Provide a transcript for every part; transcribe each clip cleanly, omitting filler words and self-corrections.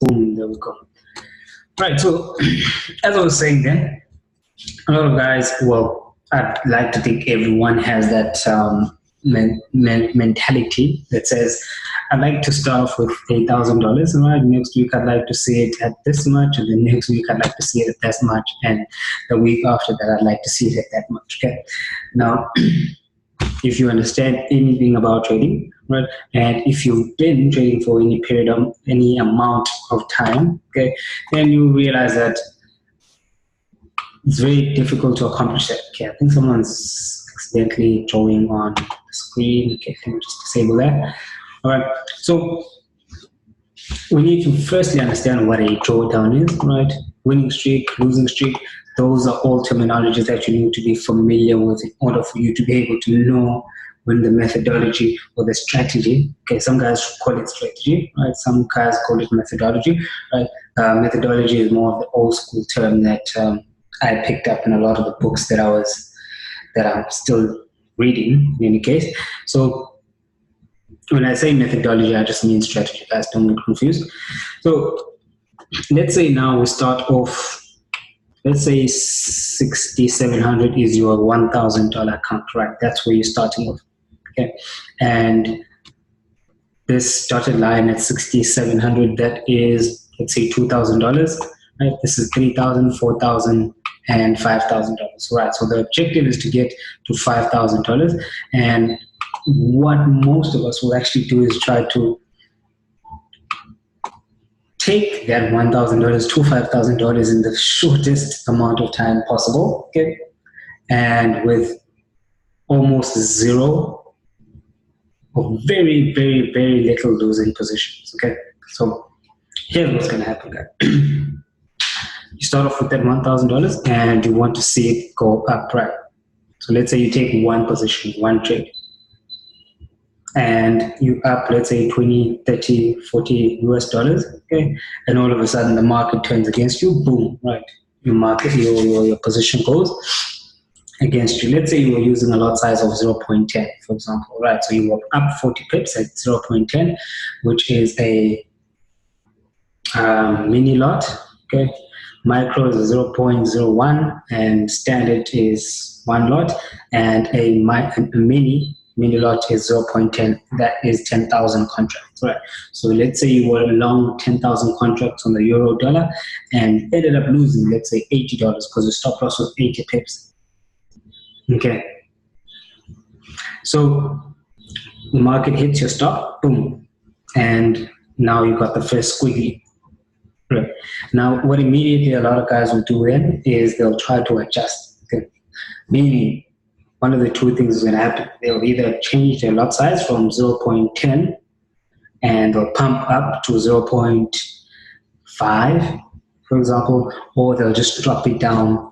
Boom, there we go. Right, so as I was saying then, a lot of guys, well, I'd like to think everyone has that mentality that says, I'd like to start off with $8,000, right? Next week, I'd like to see it at this much, and then next week, I'd like to see it at that much, and the week after that, I'd like to see it at that much, okay? Now, if you understand anything about trading, right, and if you've been trading for any period of any amount of time, okay, then you realize that it's very difficult to accomplish that. Okay, I think someone's accidentally drawing on the screen. Okay, let me just disable that. All right, so we need to firstly understand what a drawdown is, right? Winning streak, losing streak, those are all terminologies that you need to be familiar with in order for you to be able to know when the methodology or the strategy, okay, some guys call it strategy, right? Some guys call it methodology, right? Methodology is more of the old school term that I picked up in a lot of the books that I'm still reading in any case. So when I say methodology, I just mean strategy, guys, don't get confused. So let's say now we start off, let's say 6,700 is your $1,000 account, right? That's where you're starting off, okay? And this started line at 6,700, that is, let's say $2,000, right? This is $3,000, $4,000, and $5,000, right? So the objective is to get to $5,000, and what most of us will actually do is try to take that $1,000 to $5,000 in the shortest amount of time possible, okay? And with almost zero or very, very, very little losing positions, okay? So here's what's gonna happen, guys. You start off with that $1,000 and you want to see it go up, right? So let's say you take one position, one trade, and you up, let's say 20, 30, 40 US dollars, okay? And all of a sudden the market turns against you, boom, right? Your position goes against you. Let's say you were using a lot size of 0.10, for example, right? So you were up 40 pips at 0.10, which is a mini lot, okay? Micro is 0.01 and standard is 1 lot, and a mini lot is 0.10. That is 10,000 contracts, right? So let's say you were long 10,000 contracts on the euro dollar and ended up losing, let's say $80 because the stop loss was 80 pips. Okay. So the market hits your stop, boom, and now you got the first squiggly. Right. Now, what immediately a lot of guys will do then is they'll try to adjust. Okay? Meaning, one of the two things is going to happen. They'll either change their lot size from 0.10 and they'll pump up to 0.5, for example, or they'll just drop it down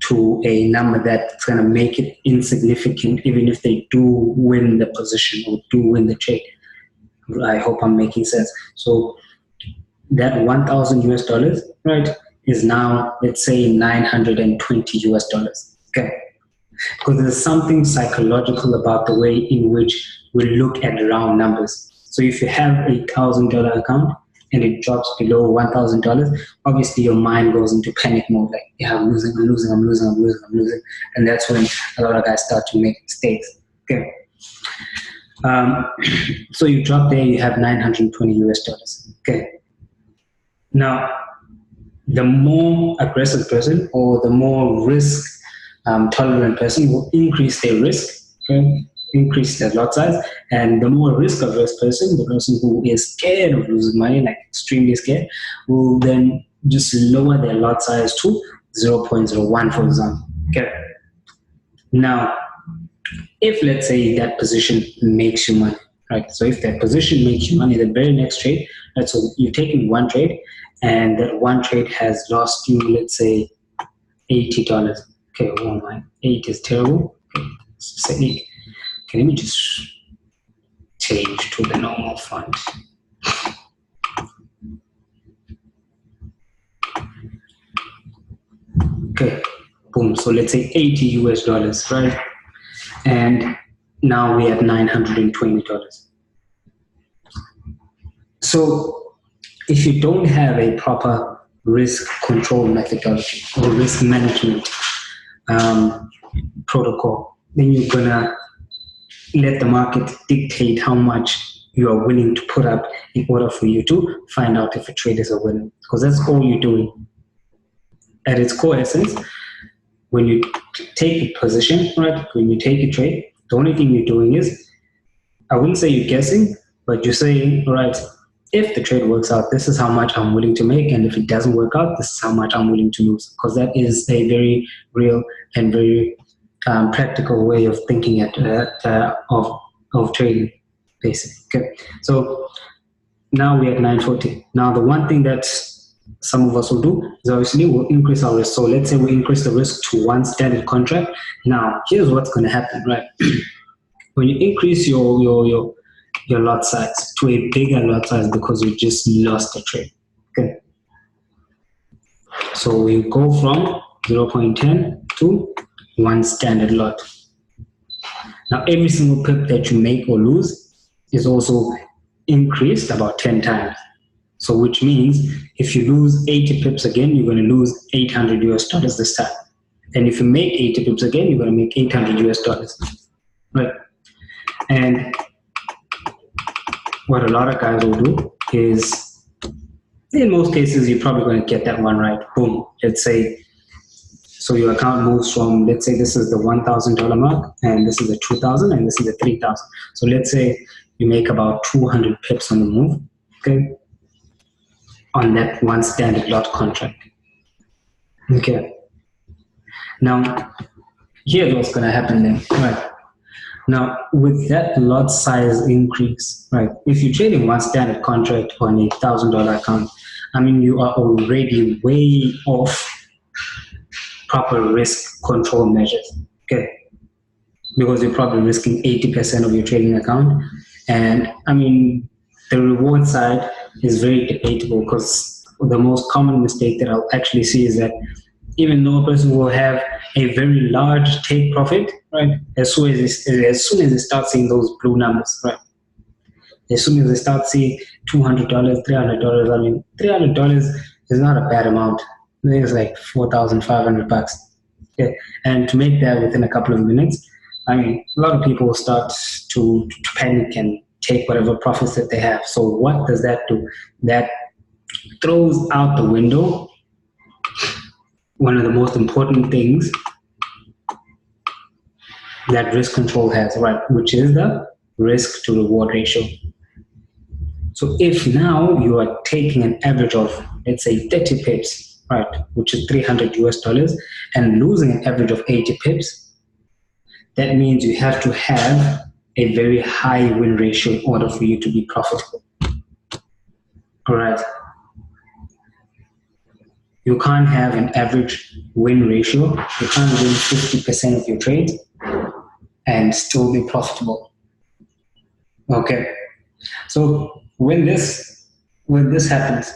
to a number that's going to make it insignificant, even if they do win the position or do win the trade. I hope I'm making sense. So that 1,000 US dollars, right, is now, let's say, 920 US dollars. Okay. Because there's something psychological about the way in which we look at round numbers. So if you have a $1,000 account and it drops below $1,000, obviously your mind goes into panic mode, like, yeah, I'm losing. And that's when a lot of guys start to make mistakes. Okay. So you drop there, you have 920 US dollars. Okay. Now, the more aggressive person or the more risk tolerant person will increase their risk, okay? Increase their lot size, and the more risk averse person, the person who is scared of losing money, like extremely scared, will then just lower their lot size to 0.01, for example. Okay. Now, if let's say that position makes you money, right? So if that position makes you money, the very next trade, right? So you're taking one trade, and that one trade has lost you, let's say, $80. Okay, oh my, 8 is terrible. Okay, let's say 8. Okay, let me just change to the normal font. Okay, boom. So let's say 80 US dollars, right? And now we have $920. So if you don't have a proper risk control methodology or risk management protocol, then you're gonna let the market dictate how much you are willing to put up in order for you to find out if a trade is a winner, because that's all you're doing. At its core essence, when you take a position, right, when you take a trade, the only thing you're doing is, I wouldn't say you're guessing, but you're saying, all right, if the trade works out, this is how much I'm willing to make, and if it doesn't work out, this is how much I'm willing to lose, because that is a very real and very practical way of thinking of trading, basically. Okay, so now we're at 940. Now the one thing that some of us will do is obviously we'll increase our risk. So let's say we increase the risk to one standard contract. Now here's what's going to happen, right? When you increase your lot size to a bigger lot size because you just lost a trade. Okay. So we go from 0.10 to one standard lot. Now every single pip that you make or lose is also increased about 10 times. So which means if you lose 80 pips again, you're going to lose $800 this time. And if you make 80 pips again, you're going to make $800. Right? And what a lot of guys will do is, in most cases, you're probably going to get that one right. Boom. Let's say, so your account moves from, let's say this is the $1,000 mark, and this is the 2,000, and this is the 3,000. So let's say you make about 200 pips on the move, okay, on that one standard lot contract. Okay. Now, here's what's going to happen then, right? Now, with that lot size increase, right, if you're trading one standard contract on a $1,000 account, I mean, you are already way off proper risk control measures, okay? Because you're probably risking 80% of your trading account. And I mean, the reward side is very debatable, because the most common mistake that I'll actually see is that even though a person will have a very large take profit, right, as soon as they start seeing those blue numbers, right, as soon as they start seeing $200, $300, I mean, $300 is not a bad amount. I think it's like $4,500. Okay, and to make that within a couple of minutes, I mean, a lot of people start to panic and take whatever profits that they have. So what does that do? That throws out the window one of the most important things that risk control has, right, which is the risk to reward ratio. So if now you are taking an average of, let's say, 30 pips, right, which is $300, and losing an average of 80 pips, that means you have to have a very high win ratio in order for you to be profitable. All right. You can't have an average win ratio. You can't win 50% of your trades and still be profitable. Okay. So when this happens,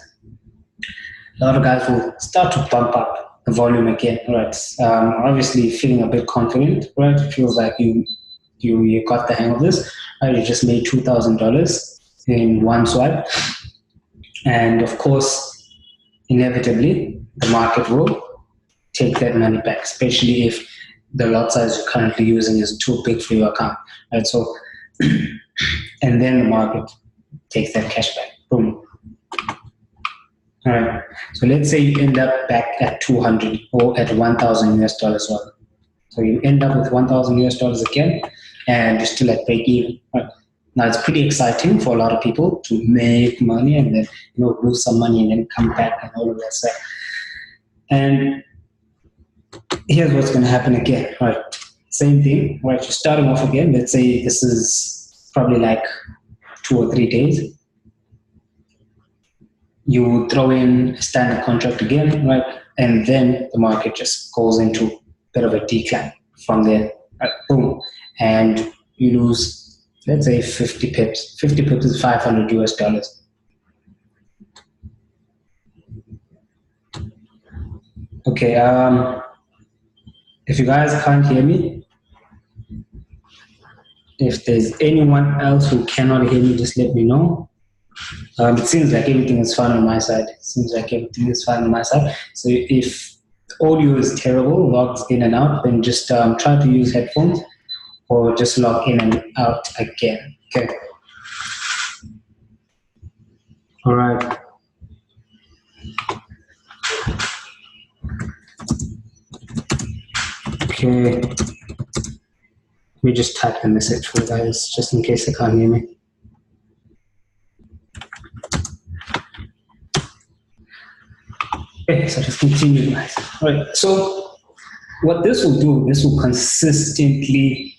a lot of guys will start to bump up the volume again, right? Obviously feeling a bit confident, right? It feels like you got the hang of this, right? You just made $2,000 in one swipe. And of course, inevitably, the market will take that money back, especially if the lot size you're currently using is too big for your account, right? So, and then the market takes that cash back. Boom. All right. So let's say you end up back at 200 or at $1,000. So you end up with $1,000 again, and you're still at break even. Right? Now it's pretty exciting for a lot of people to make money and then lose some money and then come back and all of that stuff. And here's what's going to happen again, right? Same thing, right? You're starting off again. Let's say this is probably like 2 or 3 days. You throw in a standard contract again, right? And then the market just goes into a bit of a decline from there. Right? Boom. And you lose, let's say, 50 pips. 50 pips is $500. Okay, if you guys can't hear me, if there's anyone else who cannot hear me, just let me know. It seems like everything is fine on my side. It seems like everything is fine on my side. So if audio is terrible, logs in and out, then just try to use headphones or just log in and out again. Okay. All right. Okay. Let me just type the message for you guys, just in case they can't hear me. Okay, so just continue, guys. All right. So what this will do, this will consistently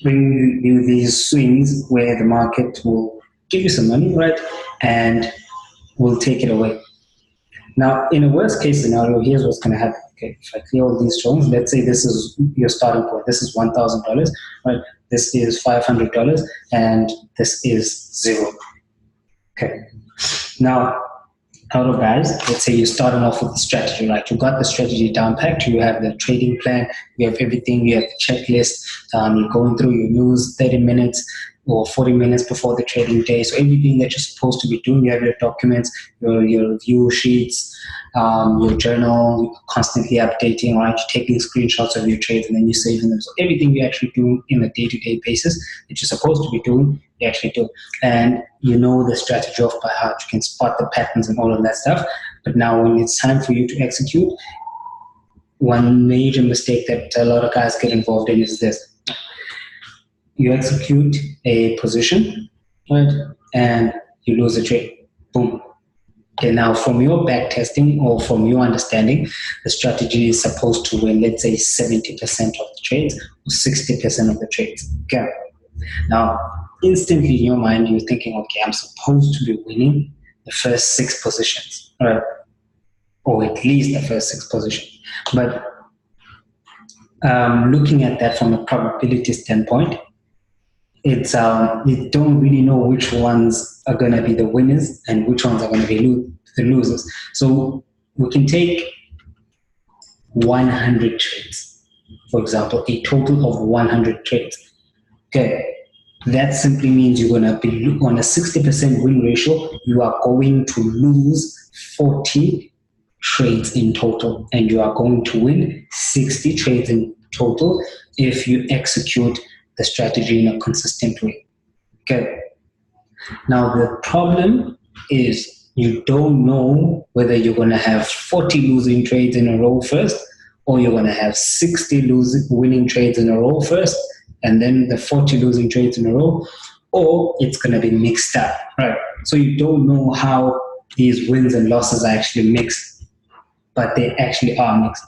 bring you these swings where the market will give you some money, right, and will take it away. Now, in a worst case scenario, here's what's going to happen. Okay, if I clear all these zones, let's say this is your starting point. This is $1,000, right? This is $500, and this is zero. Okay. Now, out of guys, let's say you're starting off with the strategy, right? You got the strategy down packed. You have the trading plan. You have everything. You have the checklist. You're going through your news 30 minutes or 40 minutes before the trading day. So everything that you're supposed to be doing, you have your documents, your review sheets, your journal, you're constantly updating, right? You're taking screenshots of your trades and then you're saving them. So everything you actually do in a day-to-day basis that you're supposed to be doing, you actually do. And you know the strategy off by heart. You can spot the patterns and all of that stuff. But now when it's time for you to execute, one major mistake that a lot of guys get involved in is this. You execute a position, right, and you lose a trade. Boom. Okay, now from your back testing or from your understanding, the strategy is supposed to win, let's say, 70% of the trades or 60% of the trades. Okay. Now, instantly in your mind, you're thinking, okay, I'm supposed to be winning the first 6 positions, right? Or at least the first 6 positions. But looking at that from a probability standpoint, it's you don't really know which ones are going to be the winners and which ones are going to be the losers. So we can take 100 trades, for example, a total of 100 trades. Okay, that simply means you're going to be on a 60% win ratio. You are going to lose 40 trades in total, and you are going to win 60 trades in total if you execute the strategy in a consistent way. Okay. Now the problem is you don't know whether you're going to have 40 losing trades in a row first, or you're going to have 60 winning trades in a row first, and then the 40 losing trades in a row, or it's going to be mixed up, right? So you don't know how these wins and losses are actually mixed, but they actually are mixed.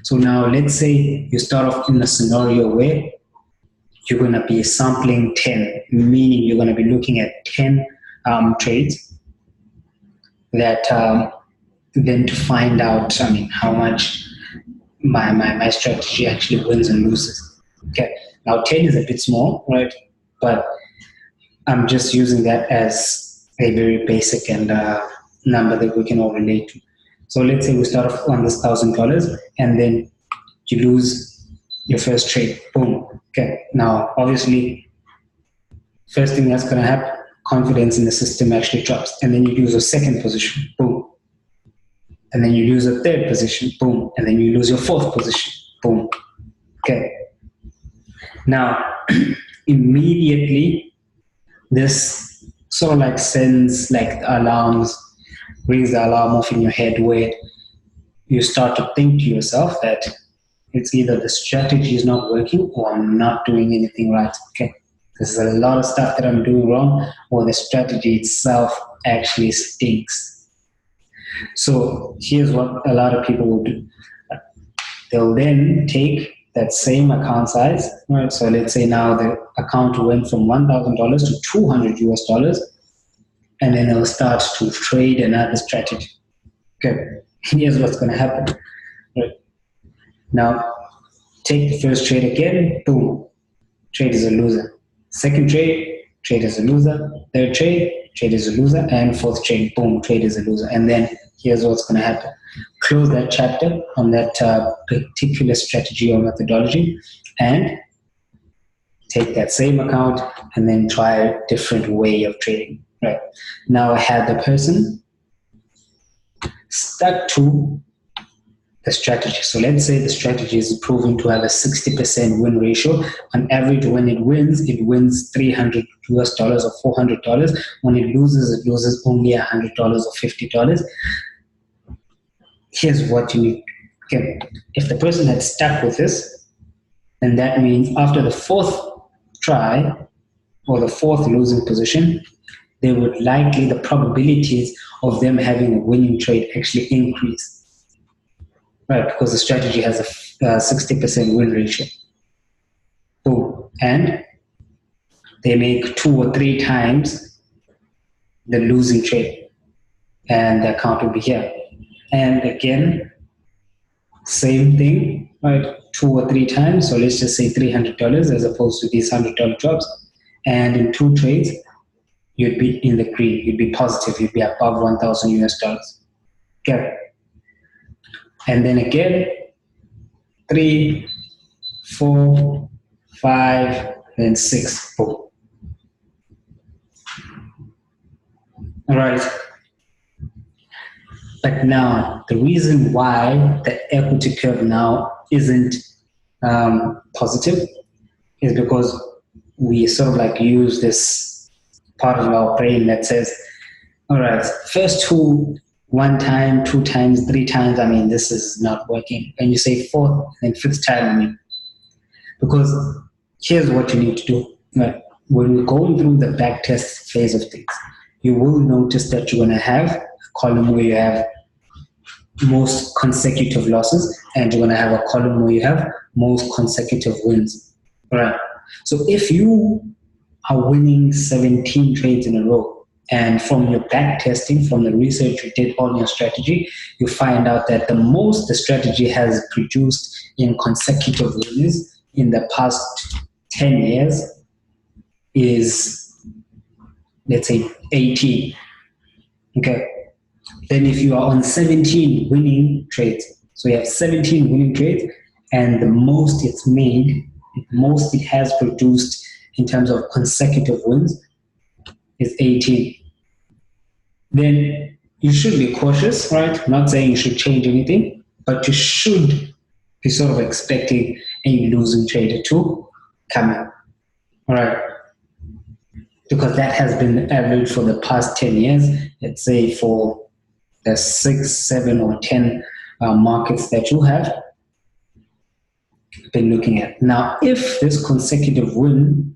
So now let's say you start off in a scenario where you're going to be sampling 10, meaning you're going to be looking at 10 trades that then to find out, how much my strategy actually wins and loses. Okay, now 10 is a bit small, right? But I'm just using that as a very basic and number that we can all relate to. So let's say we start off on this $1,000 and then you lose your first trade. Boom. Okay. Now, obviously, first thing that's going to happen, confidence in the system actually drops. And then you lose a second position. Boom. And then you lose a third position. Boom. And then you lose your fourth position. Boom. Okay. Now, immediately, this sort of like sends like alarms, rings the alarm off in your head where you start to think to yourself that it's either the strategy is not working or I'm not doing anything right. Okay, there's a lot of stuff that I'm doing wrong, or the strategy itself actually stinks. So here's what a lot of people will do. They'll then take that same account size, right? So let's say now the account went from $1,000 to 200 US dollars, and then they'll start to trade another strategy. Okay, here's what's going to happen. Right. Now, take the first trade again, boom, trade is a loser. Second trade, trade is a loser. Third trade, trade is a loser. And fourth trade, boom, trade is a loser. And then here's what's going to happen. Close that chapter on that particular strategy or methodology and take that same account and then try a different way of trading. right? Now I had the person stuck to the strategy. So let's say the strategy is proven to have a 60% win ratio. On average, when it wins $300 or $400. When it loses only $100 or $50. Here's what you need. Okay. If the person had stuck with this, then that means after the fourth try or the fourth losing position, they would likely, the probabilities of them having a winning trade actually increase. Right, because the strategy has a 60% win ratio. So, and they make 2 or 3 times the losing trade, and the account will be here. And again, same thing, right? 2 or 3 times. So let's just say $300 as opposed to these $100 drops. And in 2 trades, you'd be in the green. You'd be positive. You'd be above 1,000 US dollars. Okay. And then again, 3, 4, 5, and 6. Boom. All right. But now, the reason why the equity curve now isn't positive is because we sort of like use this part of our brain that says, all right, first 1 time, 2 times, 3 times, I mean, this is not working. And you say 4th and 5th time, I mean, because here's what you need to do. Right? When we're going through the back test phase of things, you will notice that you're going to have a column where you have most consecutive losses, and you're going to have a column where you have most consecutive wins. Right? So if you are winning 17 trades in a row, and from your back testing, from the research you did on your strategy, you find out that the most the strategy has produced in consecutive winners in the past 10 years is, let's say, 18. Okay. Then if you are on 17 winning trades, so you have 17 winning trades, and the most it's made, most it has produced in terms of consecutive wins is 18. Then you should be cautious, right? I'm not saying you should change anything, but you should be sort of expecting a losing trader to come in. All right. Because that has been the average for the past 10 years, let's say for the 6, 7, or 10 markets that you have been looking at. Now, if this consecutive win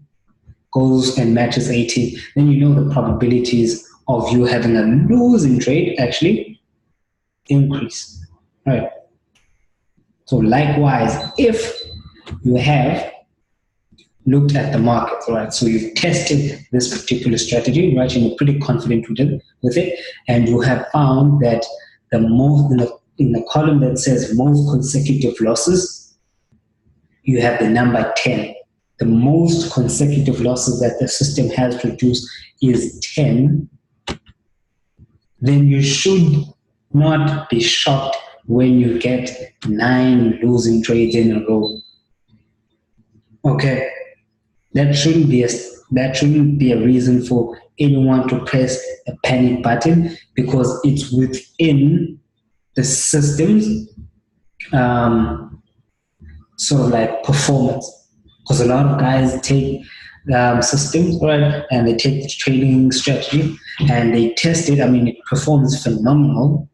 goes and matches 18, then you know the probabilities of you having a losing trade actually increase. Right. So likewise, if you have looked at the market, right? So you've tested this particular strategy, right? And you're pretty confident with it, and you have found that the most in the column that says most consecutive losses, you have the number 10. The most consecutive losses that the system has produced is 10. Then you should not be shocked when you get 9 losing trades in a row. Okay. That shouldn't be a reason for anyone to press a panic button, because it's within the system's sort of like performance. Because a lot of guys take systems, right, and they take the trading strategy and they test it. I mean, it performs phenomenal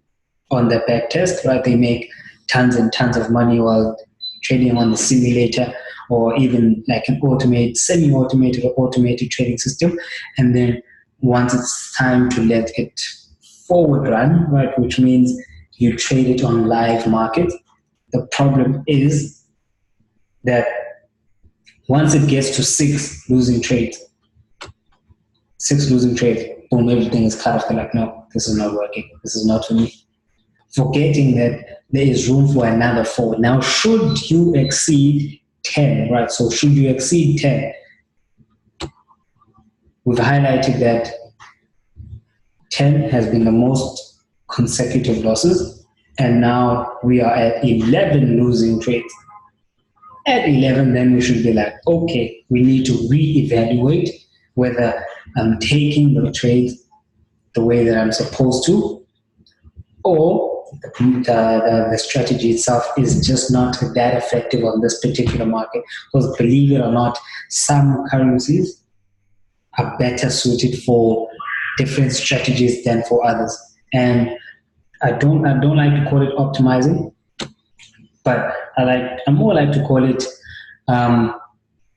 on the back test, right? They make tons and tons of money while trading on the simulator, or even like an semi-automated or automated trading system. And then once it's time to let it forward run, right, which means you trade it on live market, the problem is that once it gets to 6 losing trades, boom, everything is cut off. They're like, no, this is not working. This is not for me. Forgetting that there is room for another 4. Now, should you exceed 10, right? So should you exceed 10, we've highlighted that 10 has been the most consecutive losses, and now we are at 11 losing trades. At 11, then we should be like, okay, we need to reevaluate whether I'm taking the trades the way that I'm supposed to, or the strategy itself is just not that effective on this particular market. Because believe it or not, some currencies are better suited for different strategies than for others. And I don't like to call it optimizing, but I more like to call it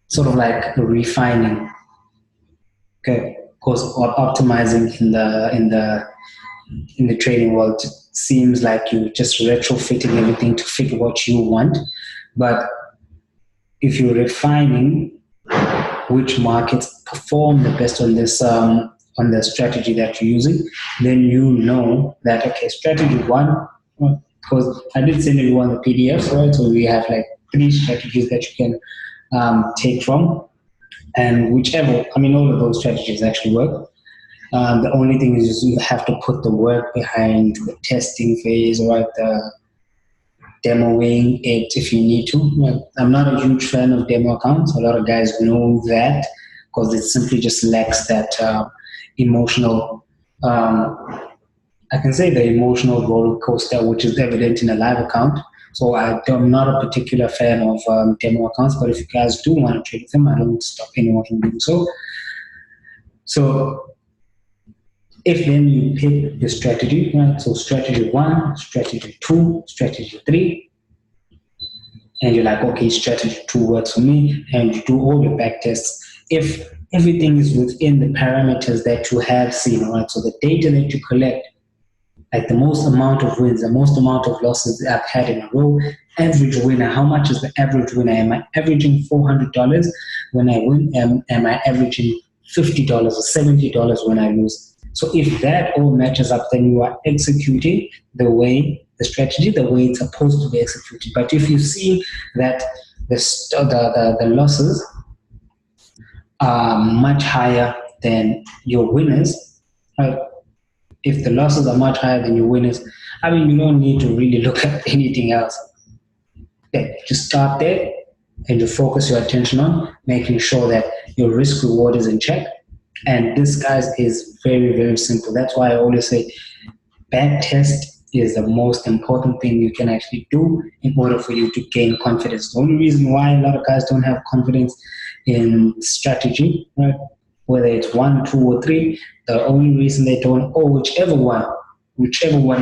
sort of like refining. Okay, because optimizing in the trading world seems like you just retrofitting everything to fit what you want. But if you're refining which markets perform the best on the strategy that you're using, then you know that okay, strategy one, because I did send everyone the PDFs, right? So we have like 3 strategies that you can take from, and whichever, I mean, all of those strategies actually work. The only thing is just you have to put the work behind the testing phase, right? The demoing it if you need to. I'm not a huge fan of demo accounts. A lot of guys know that because it simply just lacks that emotional, I can say the emotional roller coaster, which is evident in a live account. So I'm not a particular fan of demo accounts, but if you guys do want to trade with them, I don't stop anyone from doing so. So if then you pick the strategy, right? So strategy 1, strategy 2, strategy 3, and you're like, okay, strategy 2 works for me, and you do all your back tests. If everything is within the parameters that you have seen, right? So the data that you collect, like the most amount of wins, the most amount of losses that I've had in a row, average winner, how much is the average winner? Am I averaging $400 when I win? Am I averaging $50 or $70 when I lose? So if that all matches up, then you are executing the strategy, the way it's supposed to be executed. But if you see that the losses are much higher than your winners, right? If the losses are much higher than your winners, I mean, you don't need to really look at anything else. Okay, just start there and you focus your attention on making sure that your risk reward is in check. And this, guys, is very, very simple. That's why I always say back test is the most important thing you can actually do in order for you to gain confidence. The only reason why a lot of guys don't have confidence in strategy, right? Whether it's 1, 2, or 3, the only reason they don't, or whichever one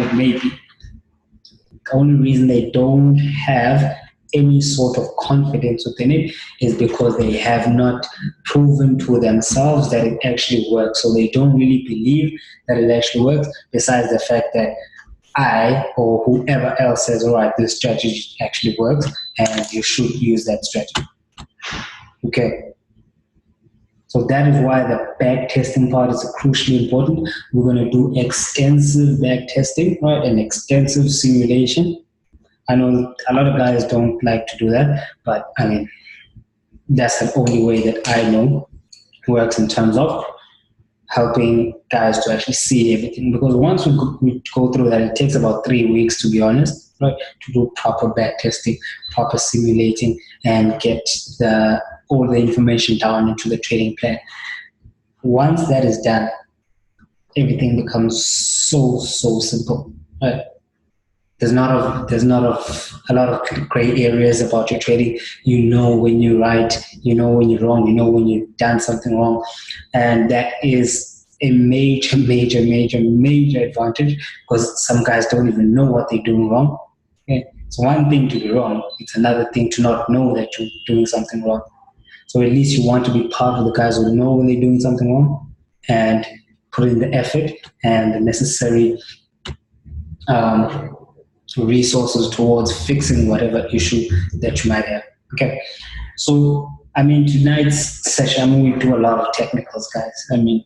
it may be, the only reason they don't have any sort of confidence within it is because they have not proven to themselves that it actually works. So they don't really believe that it actually works, besides the fact that I or whoever else says, all right, this strategy actually works and you should use that strategy. Okay. So that is why the back testing part is crucially important. We're going to do extensive back testing, right, and extensive simulation. I know a lot of guys don't like to do that, but I mean, that's the only way that I know works in terms of helping guys to actually see everything. Because once we go through that, it takes about 3 weeks, to be honest, right, to do proper back testing, proper simulating, and get all the information down into the trading plan. Once that is done, everything becomes so simple. Right? There's not a lot of gray areas about your trading. You know when you're right, you know when you're wrong, you know when you've done something wrong, and that is a major advantage, because some guys don't even know what they're doing wrong. Okay? It's one thing to be wrong; it's another thing to not know that you're doing something wrong. So at least you want to be part of the guys who know when they're doing something wrong and put in the effort and the necessary resources towards fixing whatever issue that you might have. Okay. So, I mean, tonight's session, I mean, we do a lot of technicals, guys. I mean,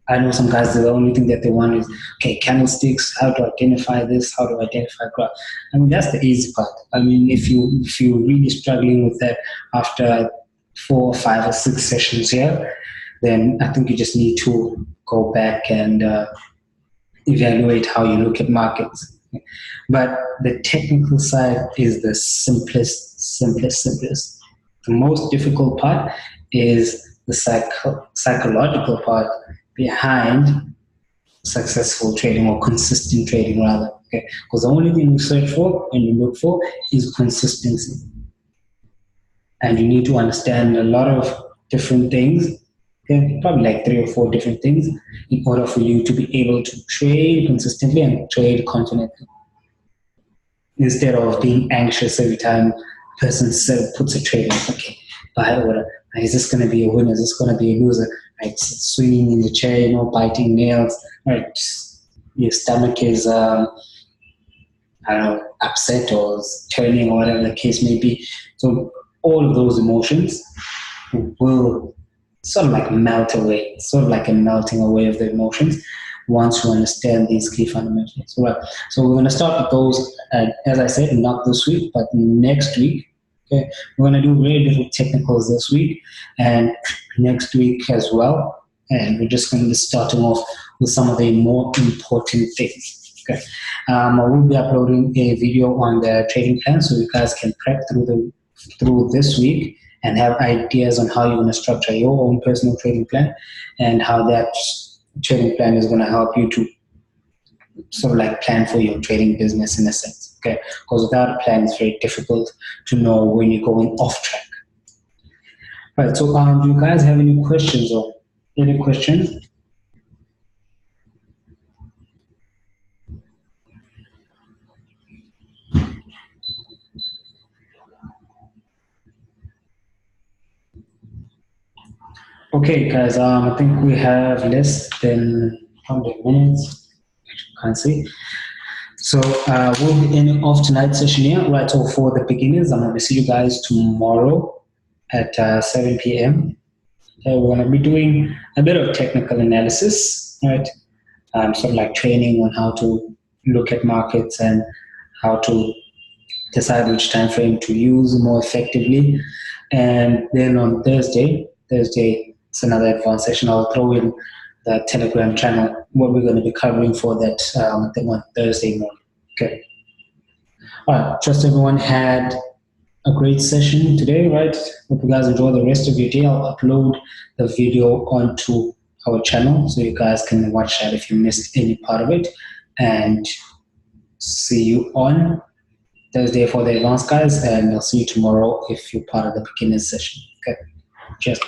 I know some guys, the only thing that they want is, okay, candlesticks, how to identify this, how to identify graph. I mean, that's the easy part. I mean, if you're really struggling with that after 4, 5, or 6 sessions here, then I think you just need to go back and evaluate how you look at markets. But the technical side is the simplest. The most difficult part is the psychological part behind successful trading or consistent trading rather. Okay, because the only thing you search for and you look for is consistency, and you need to understand a lot of different things. Okay, probably like 3 or 4 different things in order for you to be able to trade consistently and trade confidently, instead of being anxious every time a person puts a trade in. Okay, buy order. Is this going to be a winner? Is this going to be a loser? Right, swinging in the chair, biting nails. Right, your stomach is I don't know, upset or turning or whatever the case may be. So all of those emotions will sort of like melt away, sort of like a melting away of the emotions once you understand these key fundamentals. Right. So we're going to start with those, as I said, not this week, but next week. Okay. We're going to do very little technicals this week and next week as well. And we're just going to be starting off with some of the more important things. Okay. I will be uploading a video on the trading plan so you guys can prep through this week and have ideas on how you're going to structure your own personal trading plan and how that trading plan is going to help you to sort of like plan for your trading business in a sense. Okay, because without a plan, it's very difficult to know when you're going off track. Right. So, do you guys have any questions or any questions? Okay, guys. I think we have less than 100 minutes. Can't see. So we'll be ending off tonight's session here, right? So for the beginners, I'm going to see you guys tomorrow at 7 p.m. We're going to be doing a bit of technical analysis, right? Sort of like training on how to look at markets and how to decide which time frame to use more effectively. And then on Thursday, it's another advanced session. I'll throw in the Telegram channel, what we're going to be covering for that thing on Thursday morning. Okay. All right. Trust everyone had a great session today, right? Hope you guys enjoy the rest of your day. I'll upload the video onto our channel so you guys can watch that if you missed any part of it. And see you on Thursday for the advanced guys, and I'll see you tomorrow if you're part of the beginners session. Okay. Cheers.